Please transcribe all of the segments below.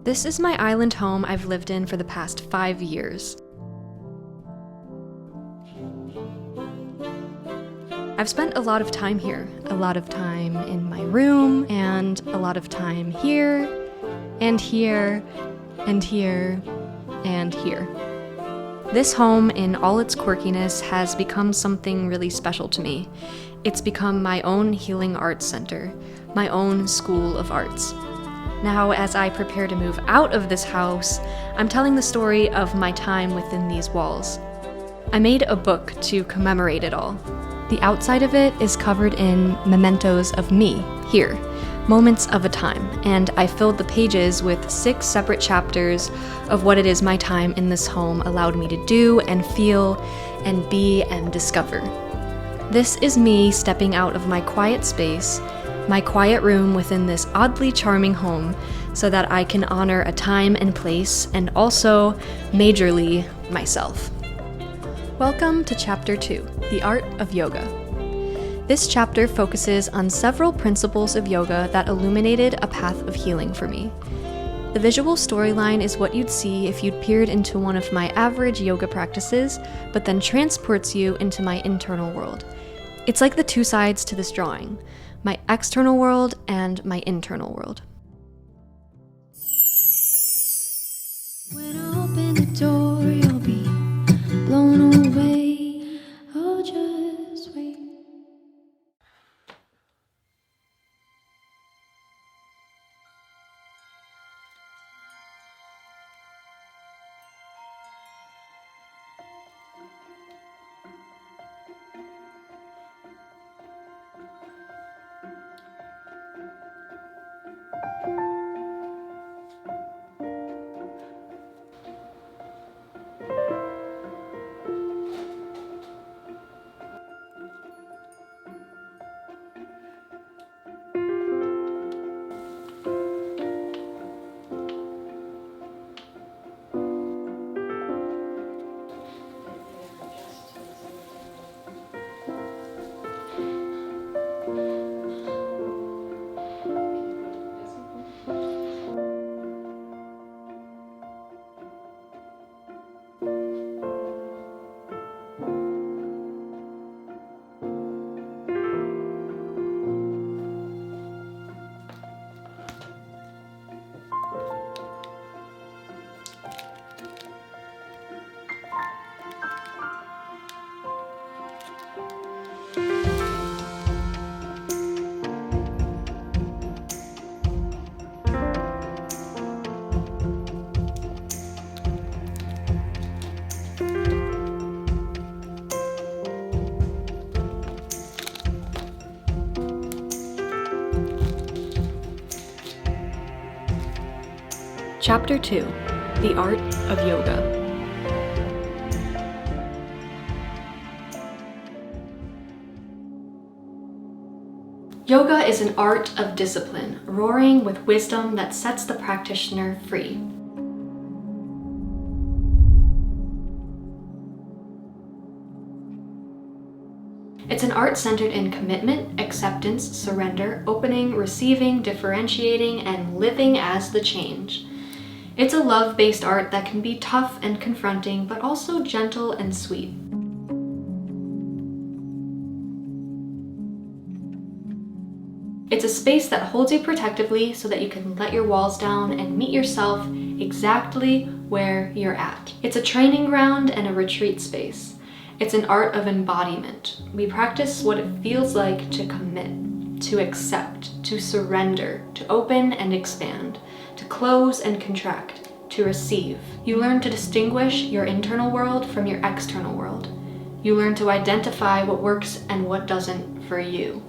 This is my island home I've lived in for the past 5 years. I've spent a lot of time here, a lot of time in my room, and a lot of time here, and here, and here, and here. This home, in all its quirkiness, has become something really special to me. It's become my own healing arts center, my own school of arts. Now, as I prepare to move out of this house, I'm telling the story of my time within these walls. I made a book to commemorate it all. The outside of it is covered in mementos of me, here, moments of a time, and I filled the pages with 6 separate chapters of what it is my time in this home allowed me to do and feel and be and discover. This is me stepping out of my quiet space, my quiet room within this oddly charming home, so that I can honor a time and place and also, majorly, myself. Welcome to Chapter 2, The Art of Yoga. This chapter focuses on several principles of yoga that illuminated a path of healing for me. The visual storyline is what you'd see if you'd peered into one of my average yoga practices, but then transports you into my internal world. It's like the 2 sides to this drawing, my external world and my internal world. When I open the door, you'll be blown away. Oh, just wait. Chapter 2, The Art of Yoga. Yoga is an art of discipline, roaring with wisdom that sets the practitioner free. It's an art centered in commitment, acceptance, surrender, opening, receiving, differentiating, and living as the change. It's a love-based art that can be tough and confronting, but also gentle and sweet. It's a space that holds you protectively so that you can let your walls down and meet yourself exactly where you're at. It's a training ground and a retreat space. It's an art of embodiment. We practice what it feels like to commit, to accept, to surrender, to open and expand, to close and contract, to receive. You learn to distinguish your internal world from your external world. You learn to identify what works and what doesn't for you.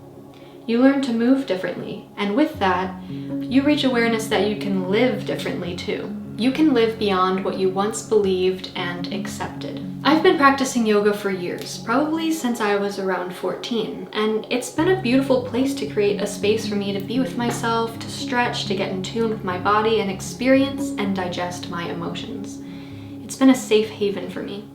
You learn to move differently, and with that, you reach awareness that you can live differently too. You can live beyond what you once believed and accepted. I've been practicing yoga for years, probably since I was around 14, and it's been a beautiful place to create a space for me to be with myself, to stretch, to get in tune with my body, and experience and digest my emotions. It's been a safe haven for me.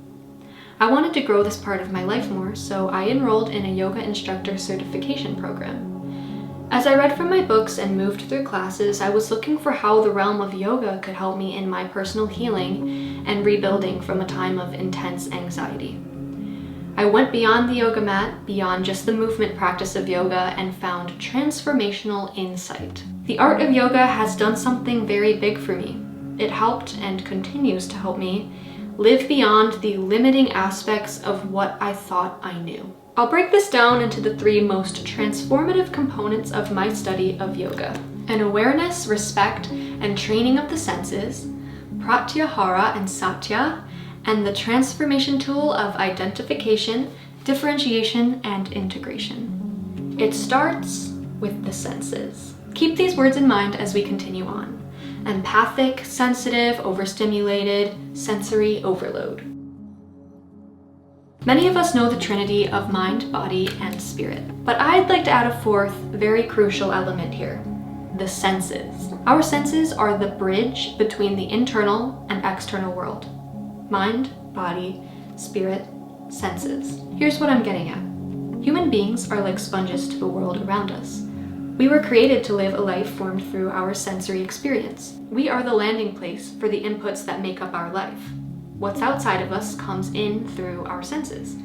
I wanted to grow this part of my life more, so I enrolled in a yoga instructor certification program. As I read from my books and moved through classes, I was looking for how the realm of yoga could help me in my personal healing and rebuilding from a time of intense anxiety. I went beyond the yoga mat, beyond just the movement practice of yoga, and found transformational insight. The art of yoga has done something very big for me. It helped and continues to help me live beyond the limiting aspects of what I thought I knew. I'll break this down into the 3 most transformative components of my study of yoga: an awareness, respect, and training of the senses, Pratyahara and Satya, and the transformation tool of identification, differentiation, and integration. It starts with the senses. Keep these words in mind as we continue on. Empathic, sensitive, overstimulated, sensory overload. Many of us know the trinity of mind, body, and spirit, but I'd like to add a 4th, very crucial element here: the senses. Our senses are the bridge between the internal and external world. Mind, body, spirit, senses. Here's what I'm getting at. Human beings are like sponges to the world around us. We were created to live a life formed through our sensory experience. We are the landing place for the inputs that make up our life. What's outside of us comes in through our senses.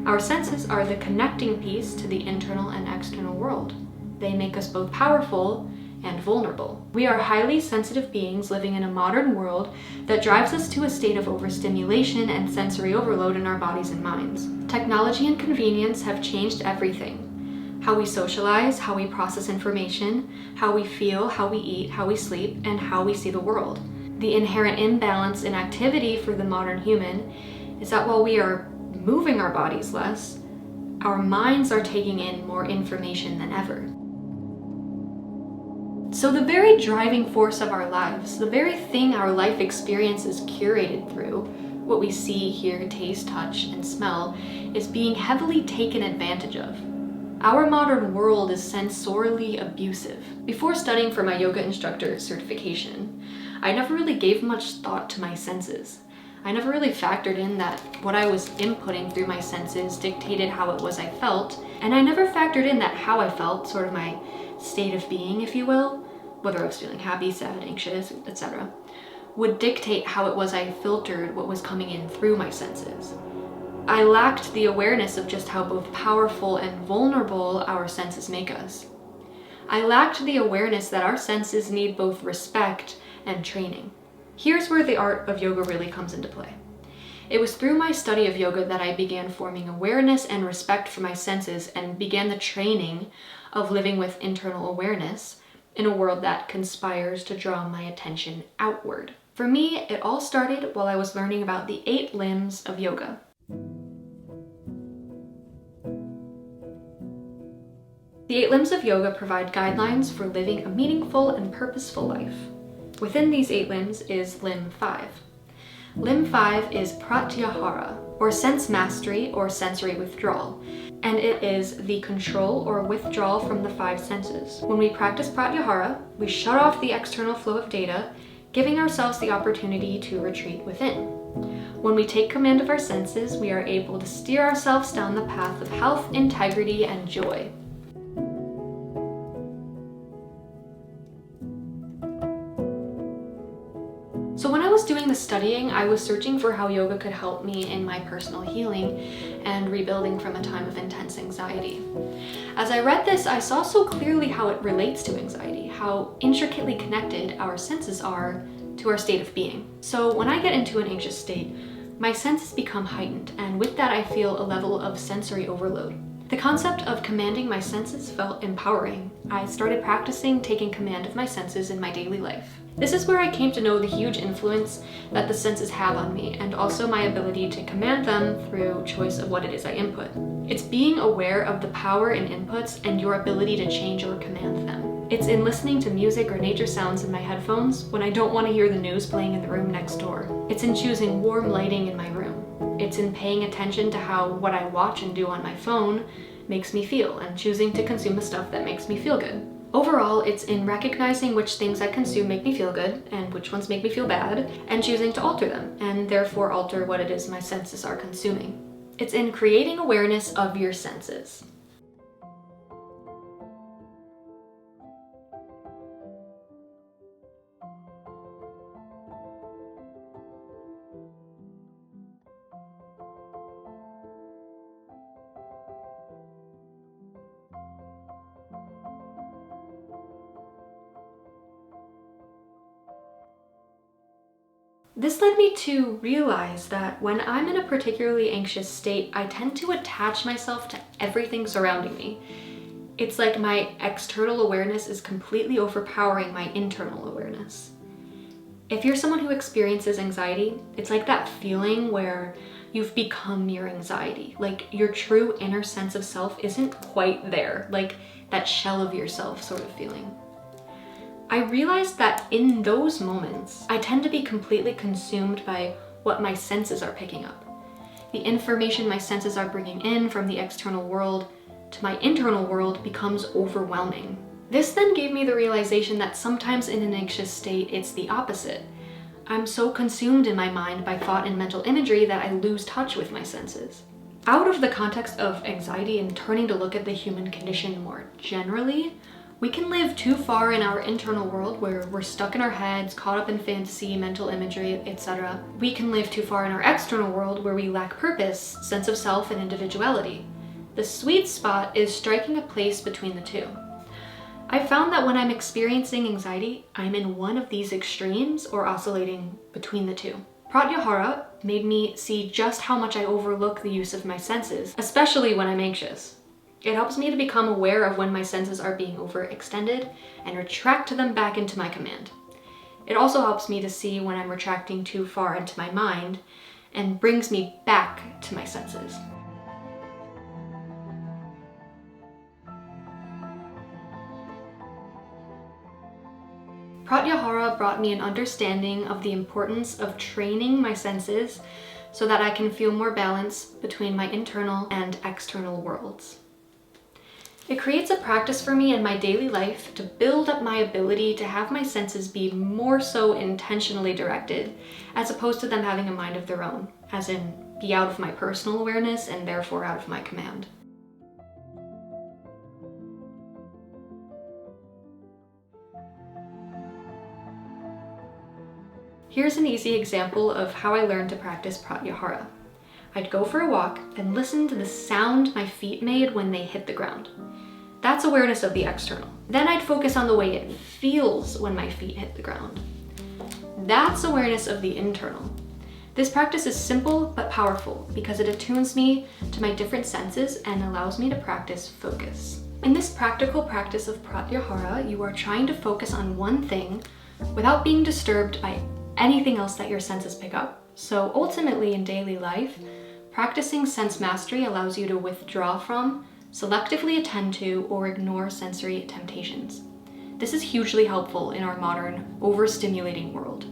Our senses are the connecting piece to the internal and external world. They make us both powerful and vulnerable. We are highly sensitive beings living in a modern world that drives us to a state of overstimulation and sensory overload in our bodies and minds. Technology and convenience have changed everything. How we socialize, how we process information, how we feel, how we eat, how we sleep, and how we see the world. The inherent imbalance in activity for the modern human is that while we are moving our bodies less, our minds are taking in more information than ever. So the very driving force of our lives, the very thing our life experience is curated through, what we see, hear, taste, touch, and smell, is being heavily taken advantage of. Our modern world is sensorially abusive. Before studying for my yoga instructor certification, I never really gave much thought to my senses. I never really factored in that what I was inputting through my senses dictated how it was I felt, and I never factored in that how I felt, sort of my state of being, if you will, whether I was feeling happy, sad, anxious, etc., would dictate how it was I filtered what was coming in through my senses. I lacked the awareness of just how both powerful and vulnerable our senses make us. I lacked the awareness that our senses need both respect and training. Here's where the art of yoga really comes into play. It was through my study of yoga that I began forming awareness and respect for my senses and began the training of living with internal awareness in a world that conspires to draw my attention outward. For me, it all started while I was learning about the 8 limbs of yoga. The 8 limbs of yoga provide guidelines for living a meaningful and purposeful life. Within these 8 limbs is limb 5. Limb 5 is Pratyahara, or sense mastery or sensory withdrawal, and it is the control or withdrawal from the 5 senses. When we practice Pratyahara, we shut off the external flow of data, giving ourselves the opportunity to retreat within. When we take command of our senses, we are able to steer ourselves down the path of health, integrity, and joy. So when I was doing the studying, I was searching for how yoga could help me in my personal healing and rebuilding from a time of intense anxiety. As I read this, I saw so clearly how it relates to anxiety, how intricately connected our senses are to our state of being. So when I get into an anxious state, my senses become heightened, and with that I feel a level of sensory overload. The concept of commanding my senses felt empowering. I started practicing taking command of my senses in my daily life. This is where I came to know the huge influence that the senses have on me, and also my ability to command them through choice of what it is I input. It's being aware of the power in inputs and your ability to change or command them. It's in listening to music or nature sounds in my headphones when I don't want to hear the news playing in the room next door. It's in choosing warm lighting in my room. It's in paying attention to how what I watch and do on my phone makes me feel, and choosing to consume the stuff that makes me feel good. Overall, it's in recognizing which things I consume make me feel good and which ones make me feel bad, and choosing to alter them, and therefore alter what it is my senses are consuming. It's in creating awareness of your senses. This led me to realize that when I'm in a particularly anxious state, I tend to attach myself to everything surrounding me. It's like my external awareness is completely overpowering my internal awareness. If you're someone who experiences anxiety, it's like that feeling where you've become your anxiety. Like your true inner sense of self isn't quite there, like that shell of yourself sort of feeling. I realized that in those moments, I tend to be completely consumed by what my senses are picking up. The information my senses are bringing in from the external world to my internal world becomes overwhelming. This then gave me the realization that sometimes in an anxious state, it's the opposite. I'm so consumed in my mind by thought and mental imagery that I lose touch with my senses. Out of the context of anxiety and turning to look at the human condition more generally, we can live too far in our internal world where we're stuck in our heads, caught up in fantasy, mental imagery, etc. We can live too far in our external world where we lack purpose, sense of self, and individuality. The sweet spot is striking a place between the two. I found that when I'm experiencing anxiety, I'm in one of these extremes or oscillating between the two. Pratyahara made me see just how much I overlook the use of my senses, especially when I'm anxious. It helps me to become aware of when my senses are being overextended and retract them back into my command. It also helps me to see when I'm retracting too far into my mind and brings me back to my senses. Pratyahara brought me an understanding of the importance of training my senses so that I can feel more balance between my internal and external worlds. It creates a practice for me in my daily life to build up my ability to have my senses be more so intentionally directed, as opposed to them having a mind of their own, as in be out of my personal awareness and therefore out of my command. Here's an easy example of how I learned to practice Pratyahara. I'd go for a walk and listen to the sound my feet made when they hit the ground. That's awareness of the external. Then I'd focus on the way it feels when my feet hit the ground. That's awareness of the internal. This practice is simple but powerful because it attunes me to my different senses and allows me to practice focus. In this practical practice of Pratyahara, you are trying to focus on one thing without being disturbed by anything else that your senses pick up. So ultimately in daily life, practicing sense mastery allows you to withdraw from, selectively attend to, or ignore sensory temptations. This is hugely helpful in our modern, overstimulating world.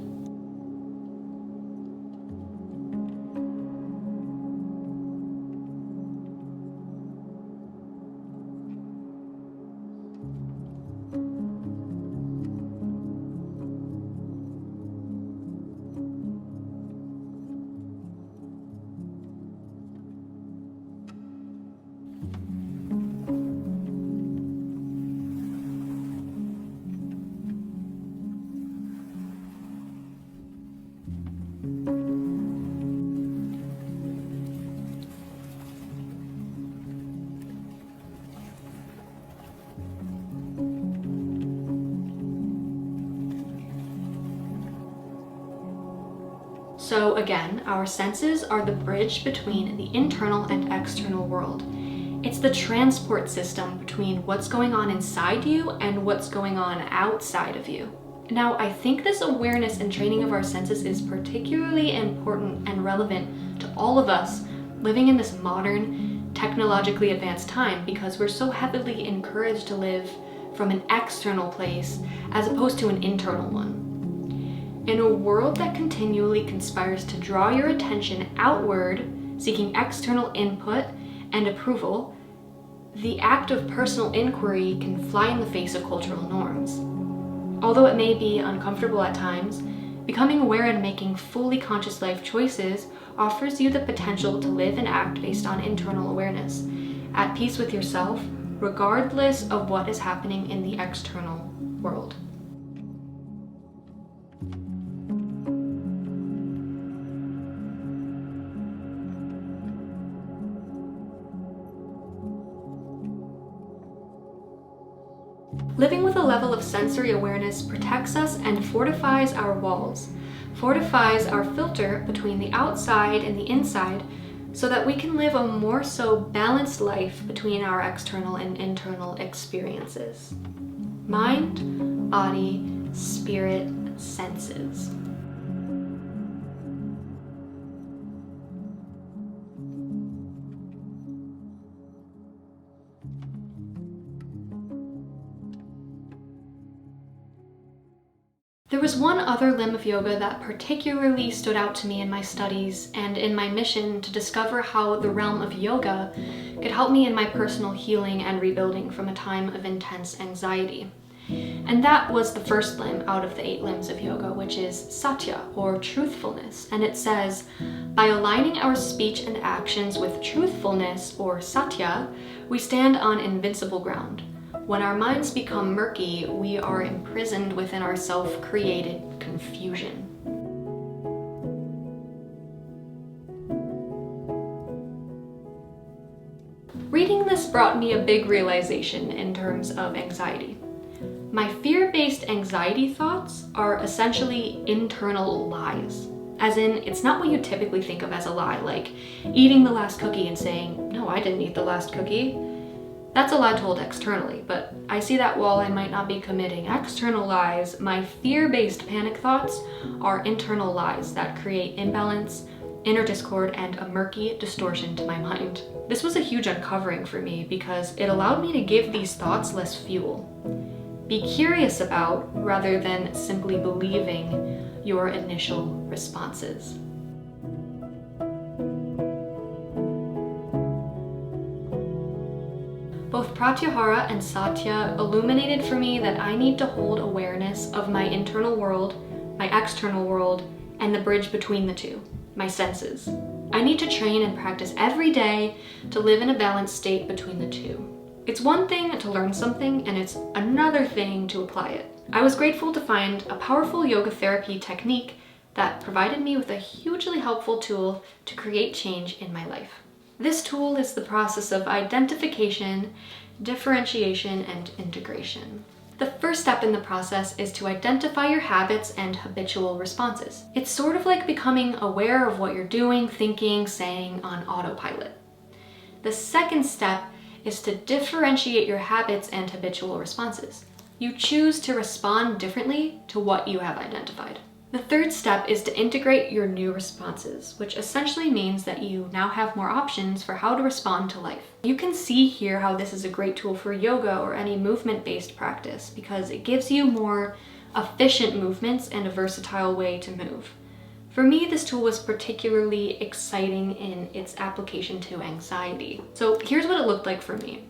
So again, our senses are the bridge between the internal and external world. It's the transport system between what's going on inside you and what's going on outside of you. Now, I think this awareness and training of our senses is particularly important and relevant to all of us living in this modern, technologically advanced time because we're so heavily encouraged to live from an external place as opposed to an internal one. In a world that continually conspires to draw your attention outward, seeking external input and approval, the act of personal inquiry can fly in the face of cultural norms. Although it may be uncomfortable at times, becoming aware and making fully conscious life choices offers you the potential to live and act based on internal awareness, at peace with yourself, regardless of what is happening in the external world. Living with a level of sensory awareness protects us and fortifies our walls, fortifies our filter between the outside and the inside so that we can live a more so balanced life between our external and internal experiences. Mind, body, spirit, senses. There was one other limb of yoga that particularly stood out to me in my studies and in my mission to discover how the realm of yoga could help me in my personal healing and rebuilding from a time of intense anxiety. And that was the first limb out of the 8 limbs of yoga, which is Satya, or truthfulness. And it says, by aligning our speech and actions with truthfulness, or Satya, we stand on invincible ground. When our minds become murky, we are imprisoned within our self-created confusion. Reading this brought me a big realization in terms of anxiety. My fear-based anxiety thoughts are essentially internal lies. As in, it's not what you typically think of as a lie, like eating the last cookie and saying, no, I didn't eat the last cookie. That's a lie told externally, but I see that while I might not be committing external lies, my fear-based panic thoughts are internal lies that create imbalance, inner discord, and a murky distortion to my mind. This was a huge uncovering for me because it allowed me to give these thoughts less fuel. Be curious about, rather than simply believing, your initial responses. Both Pratyahara and Satya illuminated for me that I need to hold awareness of my internal world, my external world, and the bridge between the two, my senses. I need to train and practice every day to live in a balanced state between the two. It's one thing to learn something, and it's another thing to apply it. I was grateful to find a powerful yoga therapy technique that provided me with a hugely helpful tool to create change in my life. This tool is the process of identification, differentiation, and integration. The first step in the process is to identify your habits and habitual responses. It's sort of like becoming aware of what you're doing, thinking, saying on autopilot. The second step is to differentiate your habits and habitual responses. You choose to respond differently to what you have identified. The third step is to integrate your new responses, which essentially means that you now have more options for how to respond to life. You can see here how this is a great tool for yoga or any movement-based practice because it gives you more efficient movements and a versatile way to move. For me, this tool was particularly exciting in its application to anxiety. So here's what it looked like for me.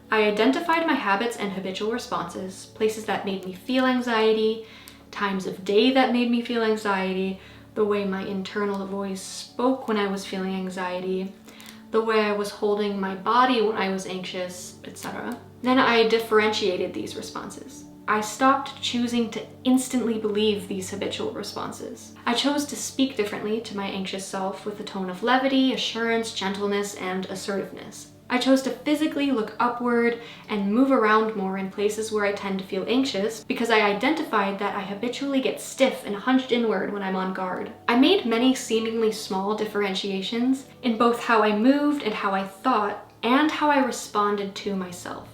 I identified my habits and habitual responses, places that made me feel anxiety, times of day that made me feel anxiety, the way my internal voice spoke when I was feeling anxiety, the way I was holding my body when I was anxious, etc. Then I differentiated these responses. I stopped choosing to instantly believe these habitual responses. I chose to speak differently to my anxious self with a tone of levity, assurance, gentleness, and assertiveness. I chose to physically look upward and move around more in places where I tend to feel anxious because I identified that I habitually get stiff and hunched inward when I'm on guard. I made many seemingly small differentiations in both how I moved and how I thought and how I responded to myself.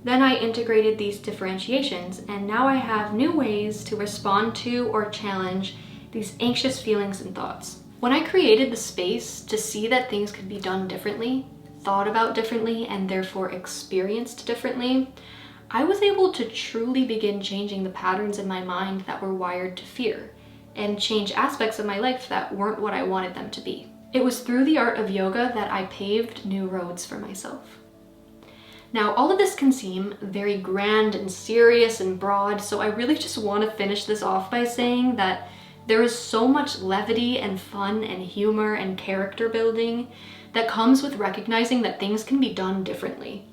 Then I integrated these differentiations, and now I have new ways to respond to or challenge these anxious feelings and thoughts. When I created the space to see that things could be done differently, thought about differently, and therefore experienced differently, I was able to truly begin changing the patterns in my mind that were wired to fear, and change aspects of my life that weren't what I wanted them to be. It was through the art of yoga that I paved new roads for myself. Now, all of this can seem very grand and serious and broad, so I really just want to finish this off by saying that there is so much levity and fun and humor and character building that comes with recognizing that things can be done differently.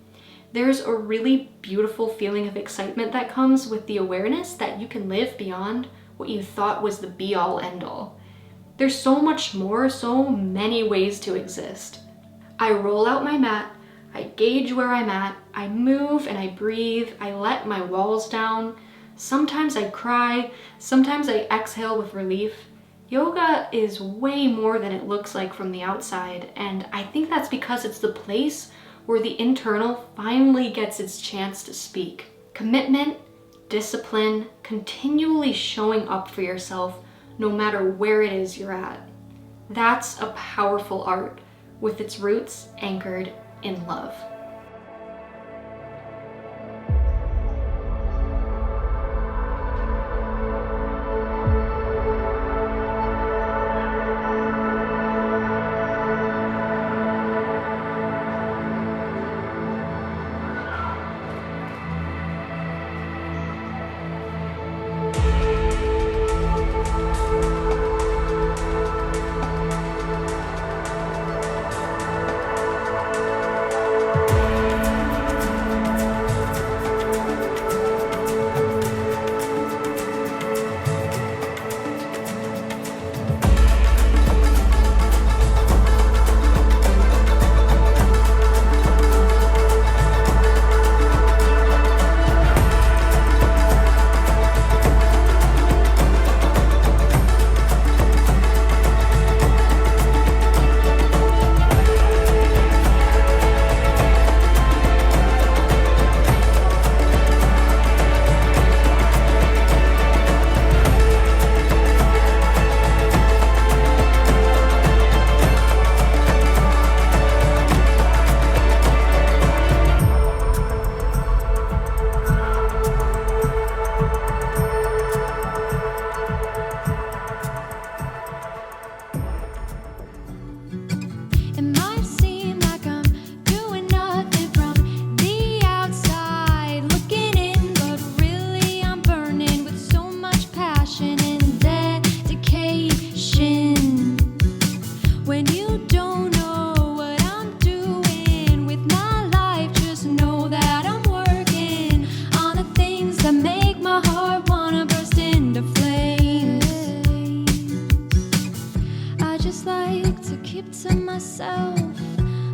There's a really beautiful feeling of excitement that comes with the awareness that you can live beyond what you thought was the be-all end-all. There's so much more, so many ways to exist. I roll out my mat, I gauge where I'm at, I move and I breathe, I let my walls down, Sometimes I cry, sometimes I exhale with relief. Yoga is way more than it looks like from the outside, and I think that's because it's the place where the internal finally gets its chance to speak. Commitment, discipline, continually showing up for yourself no matter where it is you're at. That's a powerful art with its roots anchored in love.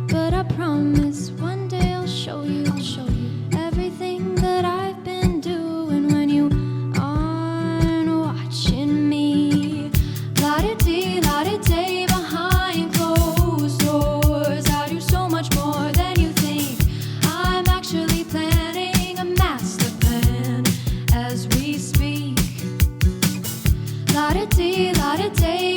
But I promise one day I'll show you everything that I've been doing when you aren't watching me. La-di-dee, behind closed doors. I do so much more than you think. I'm actually planning a master plan as we speak. La-di-dee,